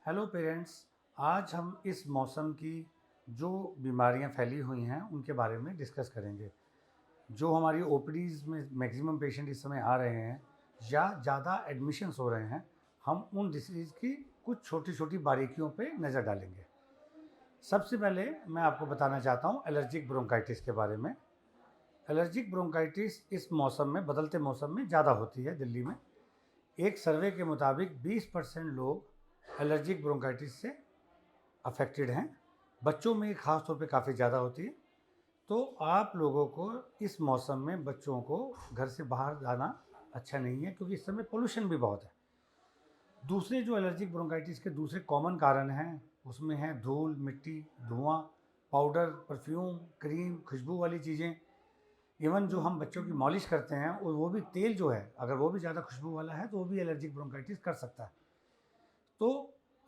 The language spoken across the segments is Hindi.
Hello parents. आज हम इस मौसम की जो बीमारियां फैली हुई हैं उनके बारे में डिस्कस करेंगे। जो हमारी ओपीडीज़ में मैक्सिमम पेशेंट इस समय आ रहे हैं या ज़्यादा एडमिशन्स हो रहे हैं, हम उन डिसीज़ की कुछ छोटी छोटी बारीकियों पे नज़र डालेंगे। सबसे पहले मैं आपको बताना चाहता हूँ एलर्जिक ब्रोंकाइटिस के बारे में। एलर्जिक ब्रोंकाइटिस इस मौसम में, बदलते मौसम में ज़्यादा होती है दिल्ली में। एक सर्वे के मुताबिक 20% लोग एलर्जिक ब्रोंकाइटिस से अफेक्टेड हैं। बच्चों में ख़ास तौर पे काफ़ी ज़्यादा होती है। तो आप लोगों को इस मौसम में बच्चों को घर से बाहर जाना अच्छा नहीं है, क्योंकि इस समय पोल्यूशन भी बहुत है। दूसरे जो एलर्जिक ब्रोंकाइटिस के दूसरे कॉमन कारण हैं उसमें हैं धूल, मिट्टी, धुआं, पाउडर, परफ्यूम, क्रीम, खुशबू वाली चीज़ें। इवन जो हम बच्चों की मॉलिश करते हैं और वो भी तेल जो है, अगर वो भी ज़्यादा खुशबू वाला है तो वो भी एलर्जिक ब्रोंकाइटिस कर सकता है। तो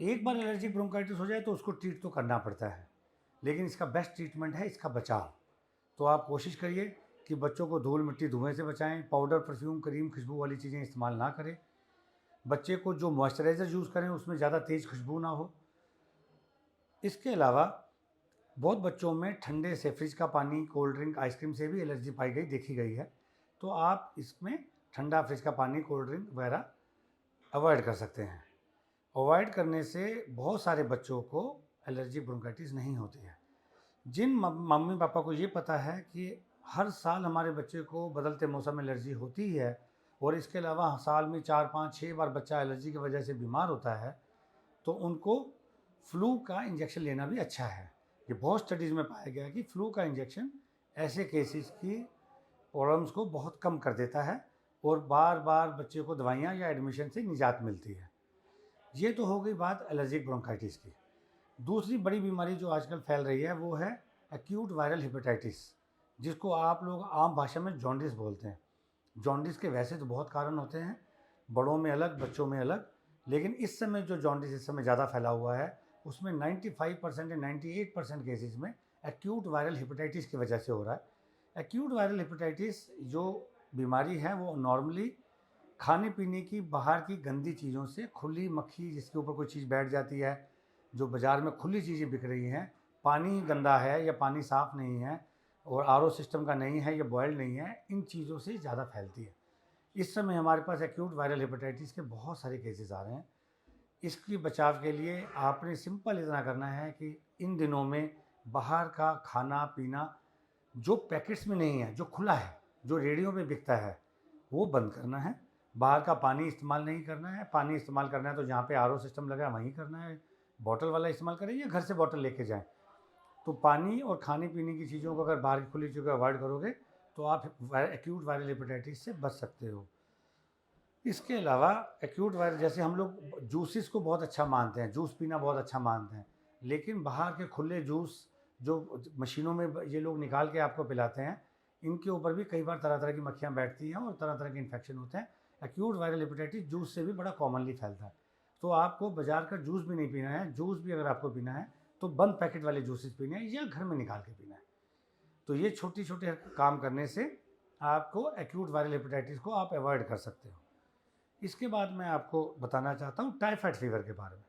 एक बार एलर्जिक ब्रोंकाइटिस हो जाए तो उसको ट्रीट तो करना पड़ता है, लेकिन इसका बेस्ट ट्रीटमेंट है इसका बचाव। तो आप कोशिश करिए कि बच्चों को धूल, मिट्टी, धुएँ से बचाएं। पाउडर, परफ्यूम, क्रीम, खुशबू वाली चीज़ें इस्तेमाल ना करें। बच्चे को जो मॉइस्चराइज़र यूज़ करें उसमें ज़्यादा तेज़ खुशबू ना हो। इसके अलावा बहुत बच्चों में ठंडे से, फ्रिज का पानी, कोल्ड ड्रिंक, आइसक्रीम से भी एलर्जी पाई गई, देखी गई है। तो आप इसमें ठंडा फ्रिज का पानी, कोल्ड ड्रिंक वगैरह अवॉइड कर सकते हैं। अवॉइड करने से बहुत सारे बच्चों को एलर्जी ब्रोंकाइटिस नहीं होती है। जिन मम्मी पापा को ये पता है कि हर साल हमारे बच्चे को बदलते मौसम में एलर्जी होती है और इसके अलावा साल में 4, 5, 6 बार बच्चा एलर्जी की वजह से बीमार होता है, तो उनको फ्लू का इंजेक्शन लेना भी अच्छा है। ये बहुत स्टडीज़ में पाया गया है कि फ्लू का इंजेक्शन ऐसे केसेस की प्रॉब्लम्स को बहुत कम कर देता है और बार बार बच्चे को दवाइयाँ या एडमिशन से निजात मिलती है। ये तो हो गई बात एलर्जिक ब्रोंकाइटिस की। दूसरी बड़ी बीमारी जो आजकल फैल रही है वो है एक्यूट वायरल हेपेटाइटिस, जिसको आप लोग आम भाषा में जॉन्डिस बोलते हैं। जॉन्डिस के वैसे तो बहुत कारण होते हैं, बड़ों में अलग, बच्चों में अलग, लेकिन इस समय जो जॉन्डिस इस समय ज़्यादा फैला हुआ है उसमें 95% या 98% केसेस में एक्यूट वायरल हेपेटाइटिस की वजह से हो रहा है। एक्यूट वायरल हेपेटाइटिस जो बीमारी है वो नॉर्मली खाने पीने की बाहर की गंदी चीज़ों से, खुली मक्खी जिसके ऊपर कोई चीज़ बैठ जाती है, जो बाज़ार में खुली चीज़ें बिक रही हैं, पानी गंदा है या पानी साफ़ नहीं है और आरओ सिस्टम का नहीं है या बॉयल्ड नहीं है, इन चीज़ों से ज़्यादा फैलती है। इस समय हमारे पास एक्यूट वायरल हेपेटाइटिस के बहुत सारे केसेस आ रहे हैं। इसकी बचाव के लिए आपने सिंपल इतना करना है कि इन दिनों में बाहर का खाना पीना जो पैकेट्स में नहीं है, जो खुला है, जो रेडियो में बिकता है, वो बंद करना है। बाहर का पानी इस्तेमाल नहीं करना है। पानी इस्तेमाल करना है तो जहाँ पे आरओ सिस्टम लगा है वहीं करना है। बॉटल वाला इस्तेमाल करें या घर से बॉटल लेके जाएँ। तो पानी और खाने-पीने की चीज़ों को अगर बाहर की खुली चीज़ों को अवॉइड करोगे तो आप एक्यूट वायरल हेपेटाइटिस से बच सकते हो। इसके अलावा एक्यूट वायरल, जैसे हम लोग जूसेस को बहुत अच्छा मानते हैं, जूस पीना बहुत अच्छा मानते हैं, लेकिन बाहर के खुले जूस जो मशीनों में ये लोग निकाल के आपको पिलाते हैं, इनके ऊपर भी कई बार तरह-तरह की मक्खियाँ बैठती हैं और तरह-तरह के इन्फेक्शन होते हैं। एक्यूट वायरल हेपेटाइटिस जूस से भी बड़ा कॉमनली फैलता है। तो आपको बाज़ार का जूस भी नहीं पीना है। जूस भी अगर आपको पीना है तो बंद पैकेट वाले जूसेस पीने हैं या घर में निकाल के पीना है। तो ये छोटे-छोटे काम करने से आपको एक्यूट वायरल हेपेटाइटिस को आप अवॉइड कर सकते हो। इसके बाद मैं आपको बताना चाहता हूँ टाइफाइड फीवर के बारे में।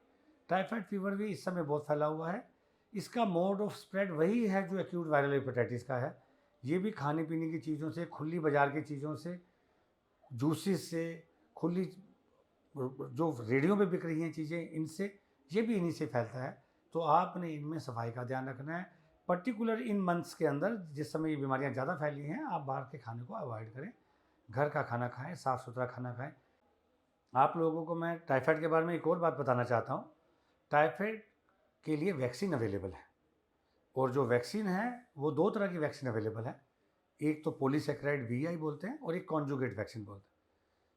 टाइफाइड फीवर भी इस समय बहुत फैला हुआ है। इसका मोड ऑफ स्प्रेड वही है जो एक्यूट वायरल हेपेटाइटिस का है। ये भी खाने-पीने की चीज़ों से, खुली बाज़ार की चीज़ों से, जूसेस से, खुली जो रेडियो में बिक रही हैं चीज़ें, इनसे, ये भी इन्हीं से फैलता है। तो आपने इनमें सफाई का ध्यान रखना है। पर्टिकुलर इन मंथ्स के अंदर जिस समय ये बीमारियाँ ज़्यादा फैली हैं, आप बाहर के खाने को अवॉइड करें। घर का खाना खाएँ, साफ़-सुथरा खाना खाएँ। आप लोगों को मैं टाइफाइड के बारे में एक और बात बताना चाहता हूँ। टाइफाइड के लिए वैक्सीन अवेलेबल है और जो वैक्सीन है वो 2 तरह की वैक्सीन अवेलेबल है। एक तो पॉलीसैकेराइड वीआई बोलते हैं और एक कॉन्जुगेट वैक्सीन बोलते हैं।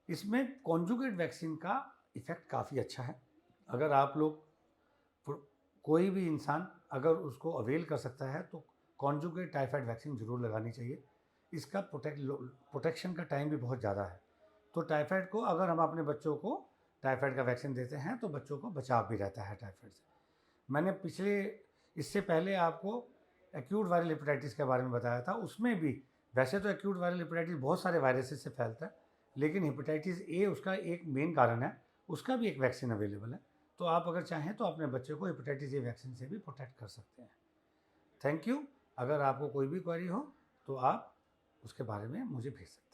इसमें कॉन्जुगेट वैक्सीन का इफ़ेक्ट काफ़ी अच्छा है। अगर आप लोग फ कोई भी इंसान अगर उसको अवेल कर सकता है तो कॉन्जुगेट टाइफाइड वैक्सीन ज़रूर लगानी चाहिए। इसका प्रोटेक्शन का टाइम भी बहुत ज़्यादा है। तो टाइफाइड को अगर हम अपने बच्चों को टाइफाइड का वैक्सीन देते हैं तो बच्चों को बचाव भी रहता है टाइफाइड से। मैंने इससे पहले आपको एक्यूट वायरल हेपेटाइटिस के बारे में बताया था। उसमें भी वैसे तो एक्यूट वायरल हेपेटाइटिस बहुत सारे वायरसेस से फैलता है, लेकिन हेपेटाइटिस ए उसका एक मेन कारण है। उसका भी एक वैक्सीन अवेलेबल है। तो आप अगर चाहें तो अपने बच्चे को हेपेटाइटिस ए वैक्सीन से भी प्रोटेक्ट कर सकते हैं। Thank you. अगर आपको कोई भी क्वेरी हो तो आप उसके बारे में मुझे भेज सकते हैं।